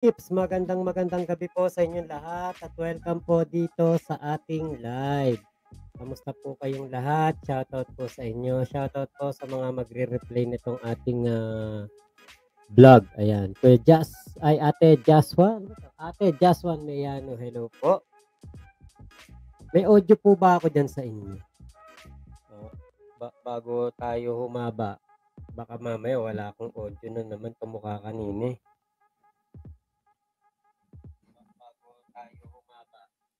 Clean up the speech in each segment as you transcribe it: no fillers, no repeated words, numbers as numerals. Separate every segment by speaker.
Speaker 1: Tips, magandang gabi po sa inyong lahat at welcome po dito sa ating live. Kamusta po kayong lahat? Shoutout po sa inyo. Shoutout po sa mga magre-replay nitong ating vlog. Ayan. Kuya Jas, ay Ate Jaswa. Ate Jaswan Meyano, hello po. May audio po ba ako dyan sa inyo? Bago tayo humaba, baka mamaya wala akong audio na naman kamukha kanina eh.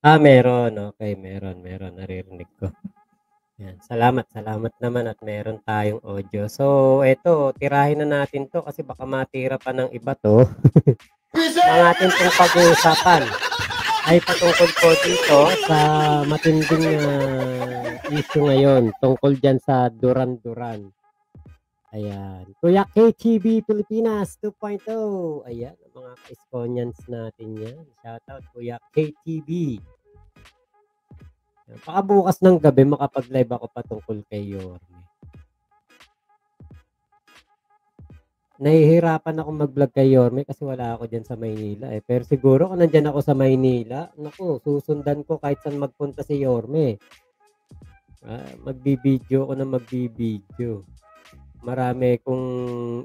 Speaker 1: Meron. Okay, meron. Naririnig ko. Yan. Salamat naman at meron tayong audio. So, eto, tirahin na natin to kasi baka matira pa ng iba to. Ang atin pong pag-uusapan ay patungkol po dito sa matinding issue ngayon tungkol dyan sa Duran-Duran. Ayan. Kuya KTV Pilipinas 2.0. Ayan, ang mga ka-Iskonians natin yan. Shoutout Kuya KTV. Baka bukas ng gabi makapag-live ako patungkol kay Yorme. Nahihirapan ako mag-vlog kay Yorme kasi wala ako dyan sa Maynila eh. Pero siguro kung nandyan ako sa Maynila, naku, susundan ko kahit saan magpunta si Yorme. Magbibideo ako na magbibideo. Marami kong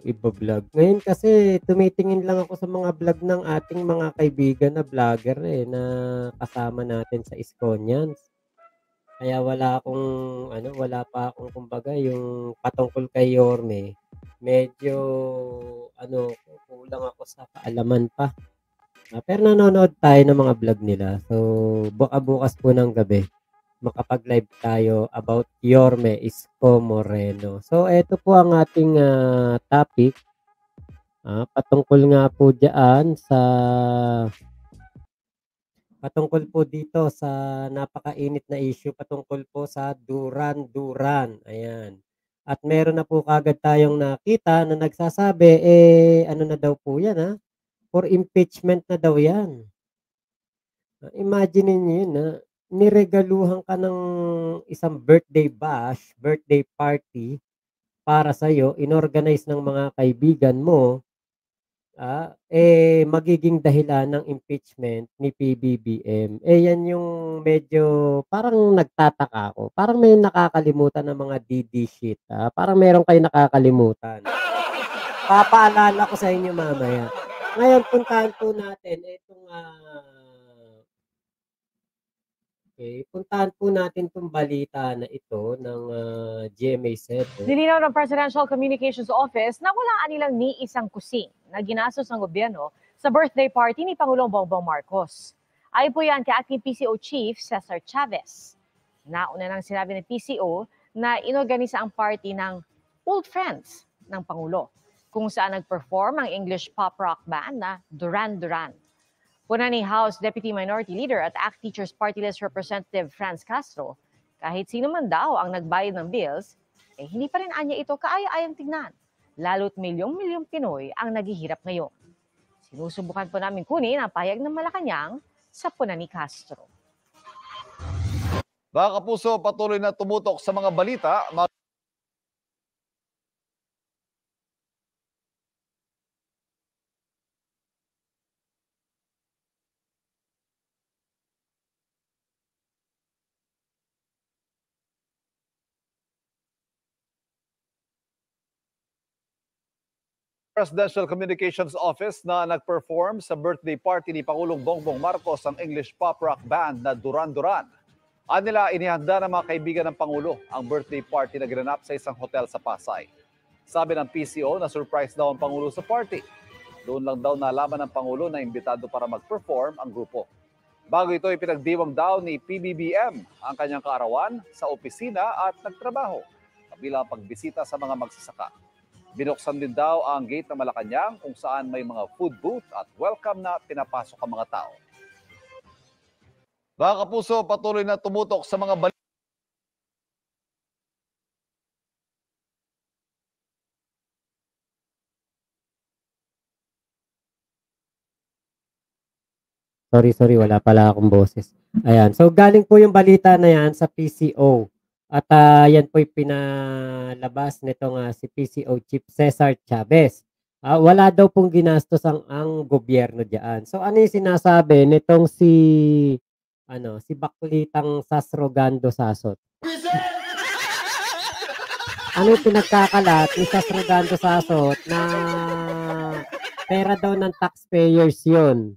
Speaker 1: iba-vlog. Ngayon kasi tumitingin lang ako sa mga vlog ng ating mga kaibigan na vlogger eh, na kasama natin sa Iskonians. Kaya wala pa akong kumbaga yung patungkol kay Yorme. Medyo kulang ako sa kaalaman pa. Pero nanonood tayo ng mga vlog nila. So, bukas po ng gabi, makapag-live tayo about Yorme Isko Moreno. So, ito po ang ating topic. Patungkol nga po dyan patungkol po dito sa napakainit na issue patungkol po sa Duran-Duran. Ayan. At meron na po kagad tayong nakita na nagsasabi, ano na daw po yan for impeachment na daw yan. Imagine niyo yun niregaluhan ka ng isang birthday bash, birthday party para sa'yo, inorganize ng mga kaibigan mo, magiging dahilan ng impeachment ni PBBM. Yan yung medyo parang nagtataka ako. Parang may nakakalimutan ng mga DD shit. Parang meron kayo nakakalimutan. Papaalala ko sa inyo mamaya. Ngayon, puntahan po natin itong puntahan po natin itong balita na ito ng GMA7.
Speaker 2: Nilinaw ng Presidential Communications Office na wala anilang ni isang kusing na ginastos ng gobyerno sa birthday party ni Pangulong Bongbong Marcos. Ayon po yan kay ating PCO Chief Cesar Chavez. Nauna nang sinabi ng PCO na inorganisa ang party ng old friends ng Pangulo, kung saan nag-perform ang English pop rock band na Duran Duran. Puna ni House Deputy Minority Leader at ACT Teachers Party List Representative Franz Castro, kahit sino man daw ang nagbayad ng bills, hindi pa rin anya ito kaaya-ayang tignan, lalo't milyong-milyong Pinoy ang naghihirap ngayon. Sinusubukan po namin kunin ang pahayag ng Malacanang sa puna ni Castro.
Speaker 3: Mga kapuso, patuloy na tumutok sa mga balita. Presidential Communications Office na nag-perform sa birthday party ni Pangulong Bongbong Marcos ang English pop rock band na Duran Duran. Anila, inihanda ng mga kaibigan ng Pangulo ang birthday party na ginanap sa isang hotel sa Pasay. Sabi ng PCO na surprise daw ang Pangulo sa party. Doon lang daw nalaman ng Pangulo na imbitado para mag-perform ang grupo. Bago ito, ipinagdiwang daw ni PBBM ang kanyang kaarawan sa opisina at nagtrabaho, kabilang pagbisita sa mga magsasaka. Binuksan din daw ang gate ng Malacanang kung saan may mga food booth at welcome na pinapasok ang mga tao. Mga kapuso, patuloy na tumutok sa mga balita.
Speaker 1: Sorry, wala pala akong boses. Ayan, so galing po yung balita na yan sa PCO. At yan po yung pinalabas nitong si PCO Chief Cesar Chavez. Wala daw pong ginastos ang gobyerno diyan. So ano yung sinasabi nitong si Baklitang Sasrogando Sasot? Ano yung pinagkakalat ni Sasrogando Sasot na pera daw ng taxpayers yun?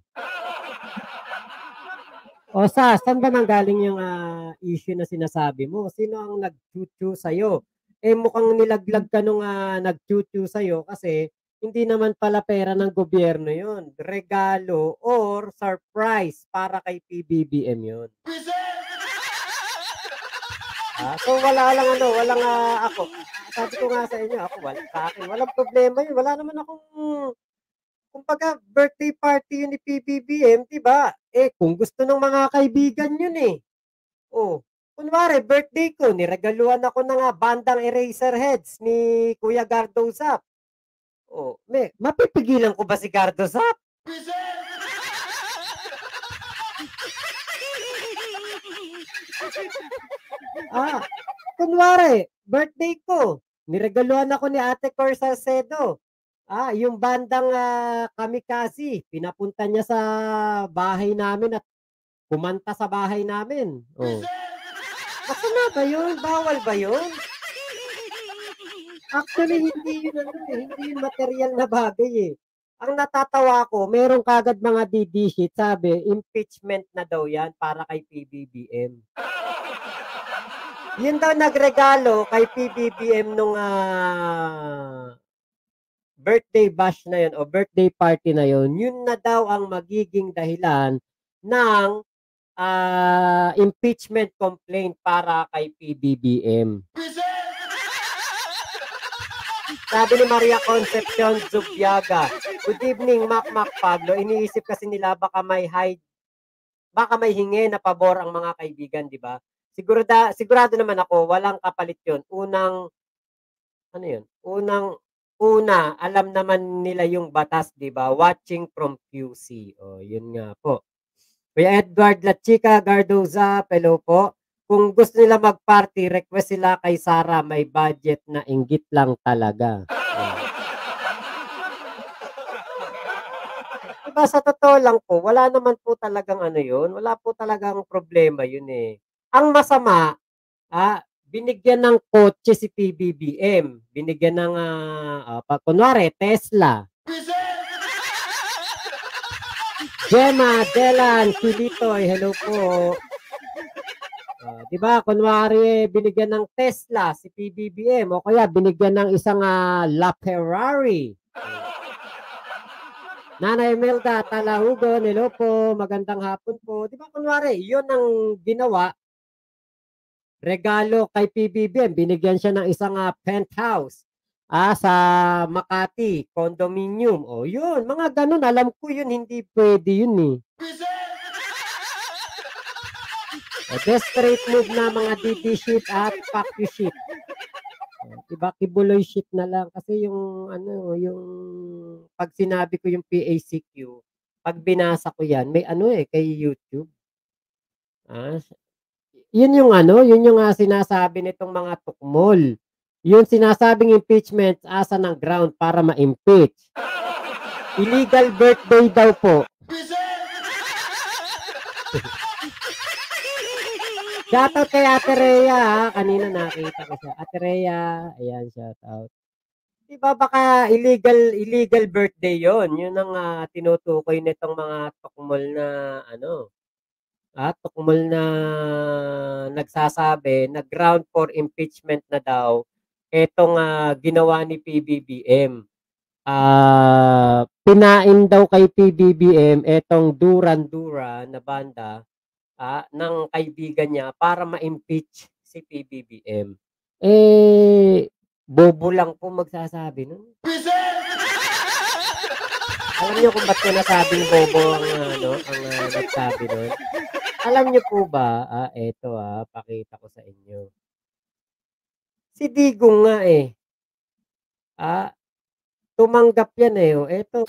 Speaker 1: O saan ba nanggaling yung issue na sinasabi mo? Sino ang nag-chu-chu sa'yo? Mukhang nilaglag ka nung nag-chu-chu sa'yo kasi hindi naman pala pera ng gobyerno yun. Regalo or surprise para kay PBBM yun. So wala lang walang ako. Sabi ko nga sa inyo, sa akin, walang problema yun. Wala naman akong kumbaga birthday party yun ni PBBM, 'di ba? Kung gusto ng mga kaibigan yun Oh, kunwari birthday ko, niregaluhan ako ng bandang Eraserheads ni Kuya Gardo Zap. Mapipigilan ko ba si Gardo Zap? Kunwari, birthday ko, niregaluhan ako ni Ate Cor Salcedo. Yung bandang Kamikaze, pinapunta niya sa bahay namin at kumanta sa bahay namin. Masama ba yun? Bawal ba yun? Actually, hindi yun material na bagay Ang natatawa ko, meron kagad mga DD sheet, sabi, impeachment na daw yan para kay PBBM. Yun daw nagregalo kay PBBM nung birthday bash na yun o birthday party na yun, yun na daw ang magiging dahilan ng impeachment complaint para kay PBBM. Sabi ni Maria Concepcion Zubiaga, good evening, Mac Pablo. Iniisip kasi nila baka may hingi na pabor ang mga kaibigan, di ba? Sigurado naman ako, walang kapalit yun. Una, alam naman nila yung batas, di ba? Watching from QC. Yun nga po. Kuya Edward Lachica Gardoza, hello po. Kung gusto nila mag-party, request sila kay Sara, may budget na inggit lang talaga. Diba sa totoo lang po, wala naman po talagang yun. Wala po talagang problema yun Ang masama, binigyan ng kotse si PBBM. Binigyan ng, kunwari, Tesla. Gemma, Delan, Silitoy, hello po. Diba, kunwari, binigyan ng Tesla si PBBM o kaya binigyan ng isang LaFerrari. Nanay Melda, Talahugon, hello po, magandang hapon po. Diba, kunwari, yun ang ginawa, regalo kay PBBM, binigyan siya ng isang penthouse sa Makati, condominium. Yun, mga ganun, alam ko yun, hindi pwede yun desperate move na mga DD sheet at packy sheet. Diba, kibuloy sheet na lang. Kasi yung pag sinabi ko yung PACQ, pag binasa ko yan, may kay YouTube. Yun yung sinasabi nitong mga tukmol. Yung sinasabing impeachment, asa ng ground para ma-impeach. Illegal birthday daw po. Shoutout kay Ate Rhea, kanina nakita ko siya. Ate Rhea, ayan, shoutout. Diba baka illegal birthday yon? Yun ang tinutukoy nitong mga tukmol na tukmol na nagsasabi na ground for impeachment na daw etong ginawa ni PBBM. Pinain daw kay PBBM etong Duran-Duran na banda ng kaibigan niya para ma-impeach si PBBM. Bobo lang po magsasabi nun. Alam niyo kung ba't ko nasabing bobo ang nagsabi nun? Alam niyo po ba, eto pakita ko sa inyo. Si Digong nga tumanggap yan eto.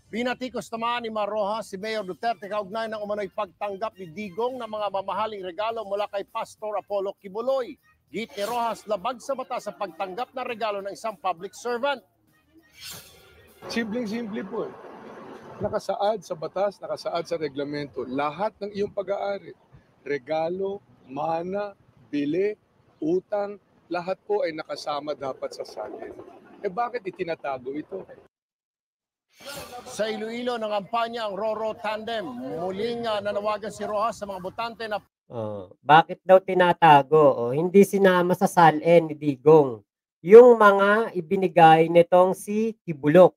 Speaker 4: Binatikos naman ni Mar Rojas si Mayor Duterte kaugnay ng umano'y pagtanggap ni Digong ng mga mamahaling regalo mula kay Pastor Apollo Kibuloy. Git ni Rojas labag sa mata sa pagtanggap ng regalo ng isang public servant.
Speaker 5: Simpleng-simple po. Nakasaad sa batas, nakasaad sa reglamento. Lahat ng iyong pag-aari, regalo, mana, bili, utang, lahat po ay nakasama dapat sa salin. Bakit itinatago ito?
Speaker 4: Sa Iloilo, nangampanya ang Roro Tandem. Muling nanawagan si Rojas sa mga botante na
Speaker 1: Bakit daw tinatago? Hindi sinama sa salin ni Digong yung mga ibinigay nitong si Kibulok.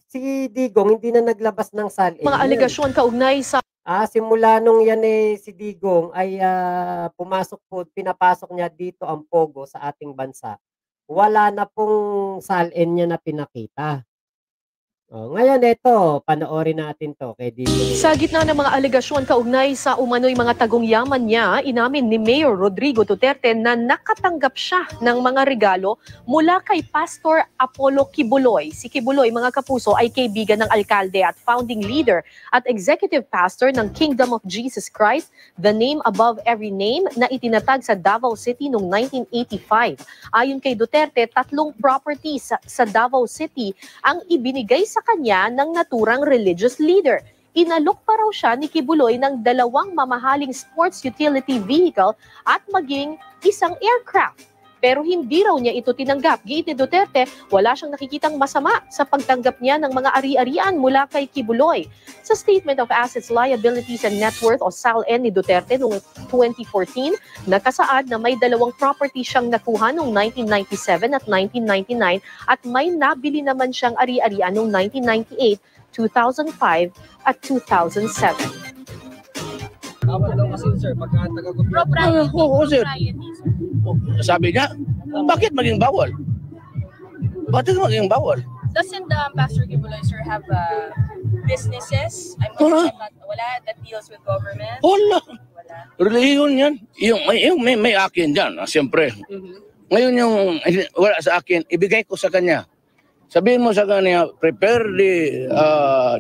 Speaker 1: Si Digong hindi na naglabas ng salin
Speaker 6: Mga
Speaker 1: yan.
Speaker 6: alegasyon kaugnay sa
Speaker 1: Simula nung yan si Digong ay pinapasok niya dito ang Pogo sa ating bansa. Wala na pong salin niya na pinakita. Ngayon ito, panoorin natin to kay Digong.
Speaker 6: Sa gitna ng mga alegasyon kaugnay sa umano'y mga tagong yaman niya, inamin ni Mayor Rodrigo Duterte na nakatanggap siya ng mga regalo mula kay Pastor Apollo Kibuloy. Si Kibuloy, mga kapuso, ay kaibigan ng alkalde at founding leader at executive pastor ng Kingdom of Jesus Christ, the name above every name, na itinatag sa Davao City noong 1985. Ayon kay Duterte, 3 properties sa Davao City ang ibinigay sa kanya ng naturang religious leader. Inalok pa raw siya ni Kibuloy ng 2 mamahaling sports utility vehicle at maging isang aircraft. Pero hindi raw niya ito tinanggap. Giit ni Duterte, wala siyang nakikitang masama sa pagtanggap niya ng mga ari-arian mula kay Kibuloy. Sa Statement of Assets, Liabilities and Net Worth o SALN ni Duterte noong 2014, nakasaad na may 2 property siyang nakuha noong 1997 at 1999 at may nabili naman siyang ari-arian noong 1998, 2005 at 2007.
Speaker 7: Bawal daw kasi sir, pagka
Speaker 8: Propriety.
Speaker 7: Oo, sir.
Speaker 8: Sabi niya, bakit maging bawal? Bakit maging bawal?
Speaker 9: Doesn't Pastor Kibuloy, sir, have businesses?
Speaker 8: Wala.
Speaker 9: Wala that deals with government?
Speaker 8: Wala.
Speaker 9: Wala.
Speaker 8: Reliyon yan. May akin dyan, siyempre. Ngayon yung wala sa akin, ibigay ko sa kanya. Sabihin mo sa kanya, prepare the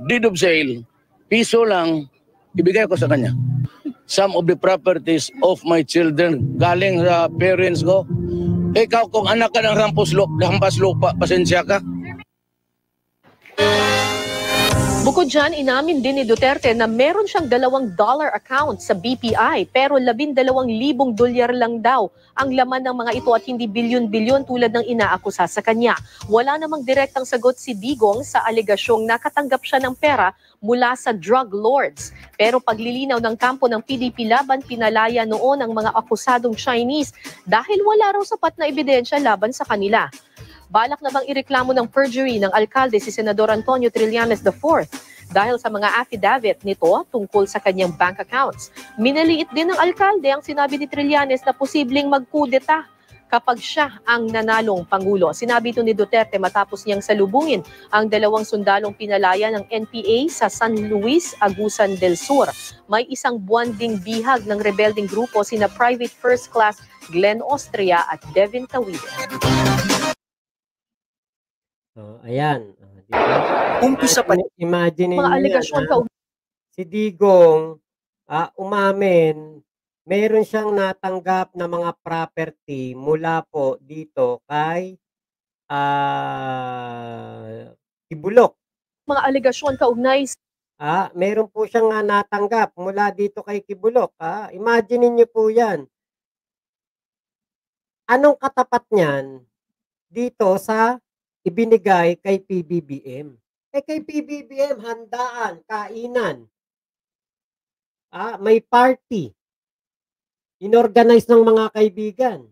Speaker 8: deed of sale, piso lang, ibigay ko sa kanya. Some of the properties of my children galing sa parents ko. Ikaw kung anak ka ng hampas lupa, pasensya ka.
Speaker 6: Bukod dyan, inamin din ni Duterte na meron siyang $2 account sa BPI pero $12,000 lang daw ang laman ng mga ito at hindi bilyon-bilyon tulad ng inaakusa sa kanya. Wala namang direktang sagot si Digong sa alegasyong nakatanggap siya ng pera mula sa drug lords. Pero paglilinaw ng kampo ng PDP laban, pinalaya noon ang mga akusadong Chinese dahil wala raw sapat na ebidensya laban sa kanila. Balak na bang ireklamo ng perjury ng alkalde si Senador Antonio Trillanes IV dahil sa mga affidavit nito tungkol sa kanyang bank accounts. Minaliit din ng alkalde ang sinabi ni Trillanes na posibleng magkudeta kapag siya ang nanalong Pangulo. Sinabi ito ni Duterte matapos niyang salubungin ang 2 sundalong pinalaya ng NPA sa San Luis, Agusan del Sur. May isang buwan ding bihag ng rebelding grupo sina Private First Class Glenn Austria at Devin Tawide.
Speaker 1: Ayan. Diba?
Speaker 8: Umpisa pa.
Speaker 1: Imagine
Speaker 6: Mga alegasyon
Speaker 1: si Digong umamin, meron siyang natanggap na mga property mula po dito kay Kibulok.
Speaker 6: Mga alegasyon kaugnay
Speaker 1: Meron po siyang natanggap mula dito kay Kibulok. Imagine niyo po yan. Anong katapat niyan dito sa ibinigay kay PBBM? Kay PBBM, handaan, kainan. May party. Inorganize ng mga kaibigan.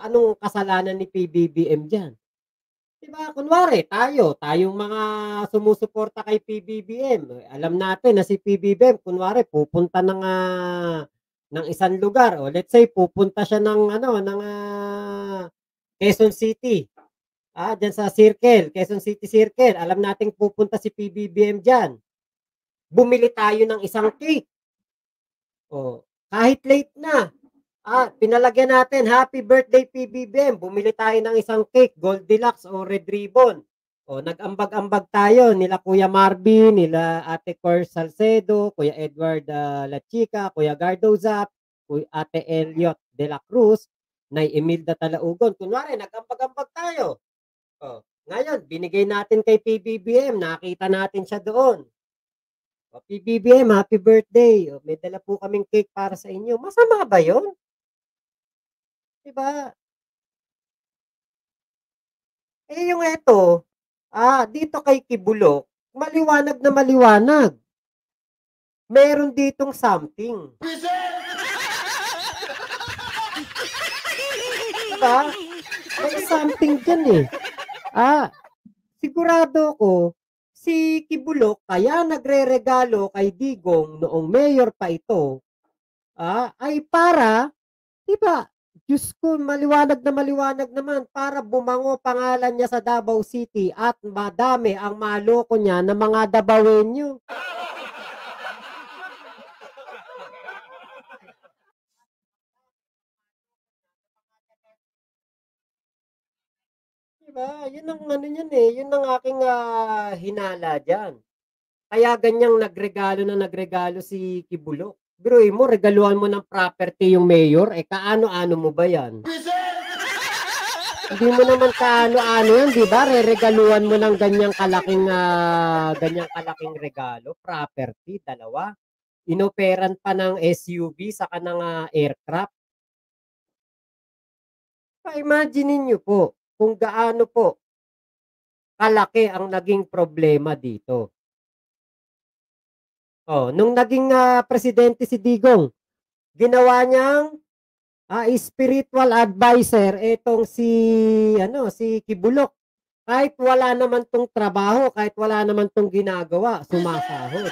Speaker 1: Anong kasalanan ni PBBM diyan? Diba, kunwari, tayong mga sumusuporta kay PBBM. Alam natin na si PBBM, kunwari, pupunta ng isang lugar. Let's say, pupunta siya ng Quezon City. Diyan sa Circle, Quezon City Circle. Alam nating pupunta si PBBM diyan. Bumili tayo ng isang cake. Kahit late na. Pinalagyan natin, happy birthday PBBM. Bumili tayo ng isang cake, Goldilocks o Red Ribbon. Nag-ambag-ambag tayo nila Kuya Marvin, nila Ate Cor Salcedo, Kuya Edward La Chica, Kuya Gardo Zap, Ate Elliot de la Cruz. Nay Imelda Talaugon. Kunwari, nag-ambag-ambag tayo. Oh, ngayon, binigay natin kay PBBM, nakita natin siya doon. O, PBBM, happy birthday. O, may dala po kaming cake para sa inyo. Masama ba yun? Diba? Eh, yung eto, dito kay Kibulok, maliwanag na maliwanag. Meron ditong something. Diba? May something dyan eh. Sigurado ko, si Kibulok kaya nagre-regalo kay Digong noong mayor pa ito, ay para, diba, Diyos ko, maliwanag naman para bumango pangalan niya sa Davao City at madami ang maloko niya ng mga Davaoenyo. Diba? Yun ang ano niyan eh, yun ang aking hinala diyan. Kaya ganyang nagregalo si Kibulok. Biruin mo, regaluhan mo ng property yung mayor, kaano-ano mo ba yan? Hindi mo naman kaano-ano yan, di ba? Regaluhan mo ng ganyang kalaking regalo, property, dalawa. Inoperan pa ng SUV sa kanang aircraft. Imagine niyo po kung gaano po kalaki ang naging problema dito. Oh, nung naging presidente si Digong, ginawa niyang spiritual advisor etong si Kibulok. Kahit wala naman tong trabaho, kahit wala naman tong ginagawa, sumasahod.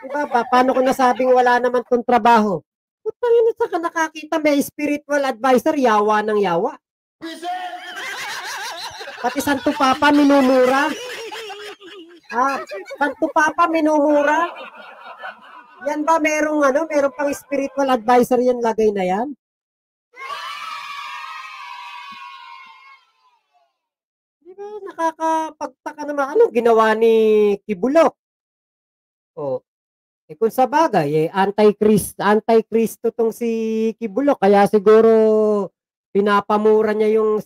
Speaker 1: Diba ba? Paano ko nasabing wala naman tong trabaho? Putang ina, saka nakakita may spiritual advisor, yawa ng yawa. Pati Santo Papa minumura. Santo Papa minumura. Yan ba merong pang spiritual advisor yan lagay na yan? Di ba nakakapagtaka naman anong ginawa ni Kibulok? Oh, kung sa bagay, anti-Kristo tong si Kibulok, kaya siguro pinapamura niya yung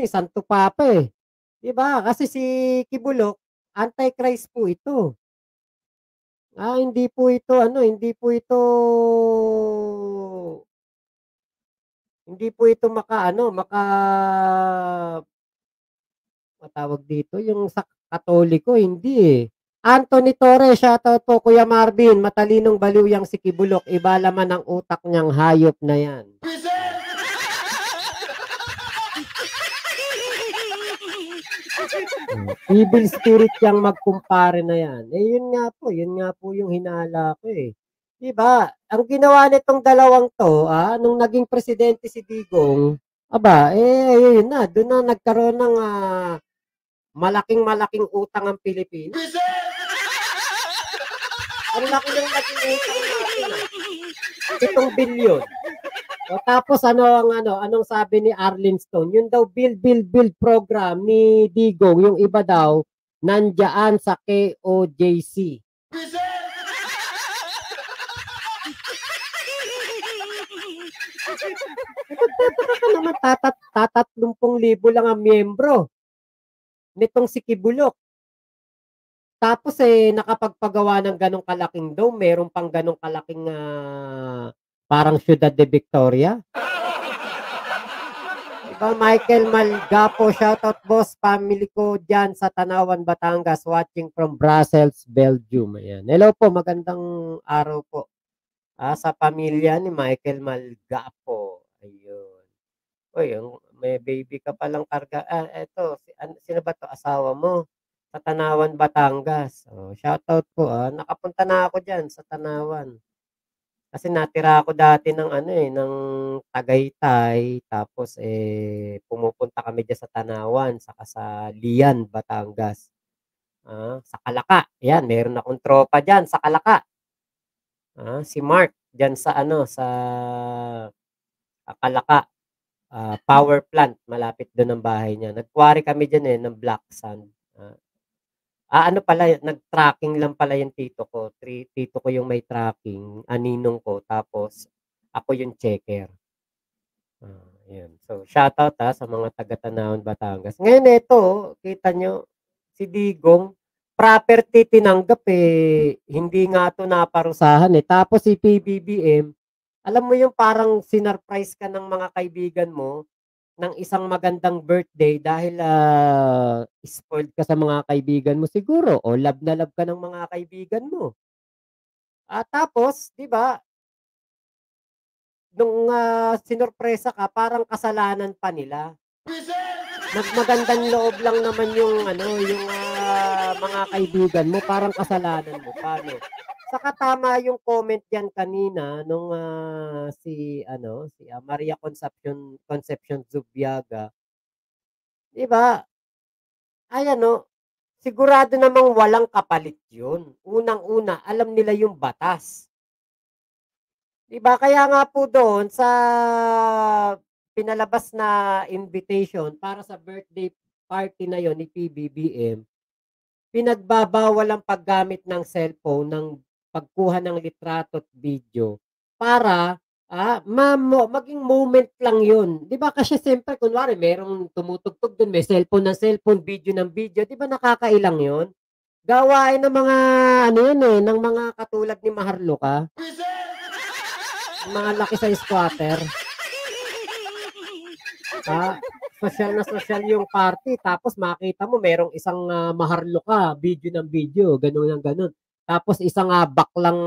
Speaker 1: Santo Papa eh. Di ba? Kasi si Kibulok, anti-Christ po ito. Hindi po ito matawag dito, yung sa Katoliko, hindi eh. Anthony Torres, shoutout po Kuya Marvin, matalinong baliw yang si Kibulok, iba laman ang utak niyang hayop na yan. Evil spirit yang magkumpare na yan. Yun nga po yung hinala ko eh. Diba? Ang ginawa nitong dalawang to, nung naging presidente si Digong, yun na, doon na nagkaroon ng malaking utang ang Pilipinas. Ang laki ng naging utang natin. 7 billion. O tapos anong sabi ni Arlene Stone? Yun daw build program ni Digong, yung iba daw nandiyan sa KOJC. Magtataka ka naman, 30,000 lang ang miyembro nitong si Kibulok. Tapos nakapagpagawa ng ganong kalaking dome, meron pang ganong kalaking parang Ciudad de Victoria. Diba, Michael Malgapo, shoutout boss, family ko dyan sa Tanawan, Batangas, watching from Brussels, Belgium. Ayan. Hello po, magandang araw po. Sa pamilya ni Michael Malgapo. Ayun. Uy, may baby ka palang karga. Eto, sino ba to? Asawa mo? Sa Tanawan, Batangas. Shoutout po. Nakapunta na ako dyan sa Tanawan. Kasi natira ako dati ng ng Tagaytay, tapos pumupunta kami diyan sa Tanawan, saka sa Lian, Batangas. Sa Kalaka. Yan, meron akong tropa diyan sa Kalaka. Si Mark diyan sa sa Kalaka. Power plant, malapit doon ang bahay niya. Nagkuwari kami diyan ng black sand. Ano pala, nag-tracking lang pala yung tito ko. Tito ko yung may tracking, ninong ko, tapos ako yung checker. Yun. So, shoutout sa mga taga-Tanawan, Batangas. Ngayon ito, kita nyo, si Digong, property tinanggap hindi nga ito naparusahan Tapos si PBBM, alam mo yung parang sinurprise ka ng mga kaibigan mo ng isang magandang birthday dahil spoiled ka sa mga kaibigan mo siguro o love na love ka ng mga kaibigan mo. Tapos, 'di ba, nung sinurpresa ka parang kasalanan pa nila. Magmagandang loob lang naman yung yung mga kaibigan mo, parang kasalanan mo pa, no? Saka tama yung comment diyan kanina nung si Maria Concepcion Zubiaga. 'Di ba? Ay sigurado namang walang kapalit 'yun. Unang-una, alam nila yung batas. 'Di ba? Kaya nga po doon sa pinalabas na invitation para sa birthday party na 'yon ni PBBM, pinagbabawal ang paggamit ng cellphone, ng pagkuha ng litrato at video para maging moment lang 'yun. 'Di ba kasi siyempre kunwari merong tumutugtog do'n, may cellphone ng cellphone, video ng video, 'di ba nakakailang 'yun? Gawain ng mga 'yun ng mga katulad ni Maharlika. Mga laki sa squatter. Sosyal na sosyal yung party tapos makita mo merong isang Maharlika, video ng video, gano'n ng gano'n. Tapos isang baklang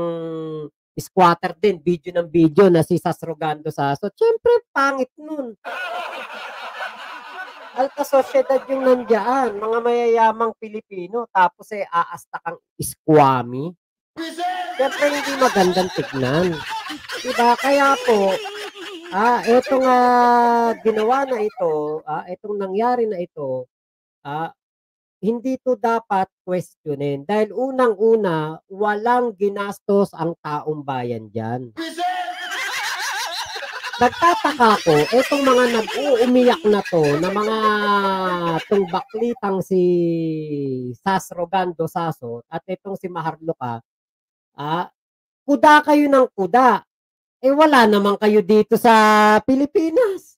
Speaker 1: squatter din, video ng video na si Sasrogando Saso. Siyempre pangit nun. Alta sosyedad yung nandiyan, mga mayayamang Pilipino, tapos aasta kang squammy. Siyempre hindi magandang tignan. Diba? Kaya po, etong ginawa na ito, etong nangyari na ito, hindi to dapat questionin. Dahil unang-una, walang ginastos ang taong bayan dyan. Nagtataka ko, etong mga nag-uumiyak na to, na mga tungbaklitang si Sasrogando Saso at etong si Maharlika, kuda kayo ng kuda. Wala naman kayo dito sa Pilipinas.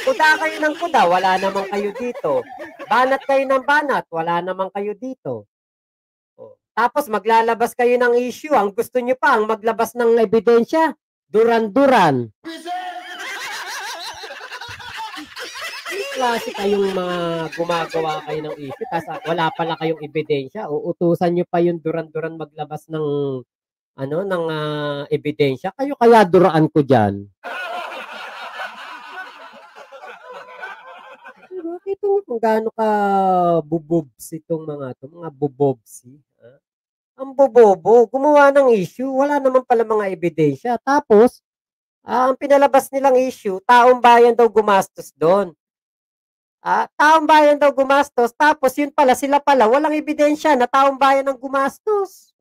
Speaker 1: Kuda kayo ng kuda, wala naman kayo dito. Banat kayo ng banat, wala naman kayo dito. Tapos maglalabas kayo ng issue, ang gusto nyo pa, ang maglabas ng ebidensya, duran-duran. Klase kayong mga gumagawa kayo ng issue, tapos wala pala kayong ebidensya, uutusan nyo pa yung duran-duran maglabas ng ebidensya, kayo kaya duraan ko dyan. Kita nyo kung gaano ka bubobs itong mga bubobsi. Ang bobobo, gumawa ng issue, wala naman pala mga ebidensya. Tapos, ang pinalabas nilang issue, taong bayan daw gumastos doon. Taong bayan daw gumastos, tapos yun pala, sila pala, walang ebidensya na taong bayan ang gumastos.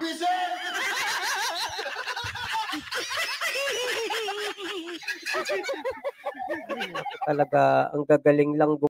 Speaker 1: Talaga, ang gagaling lang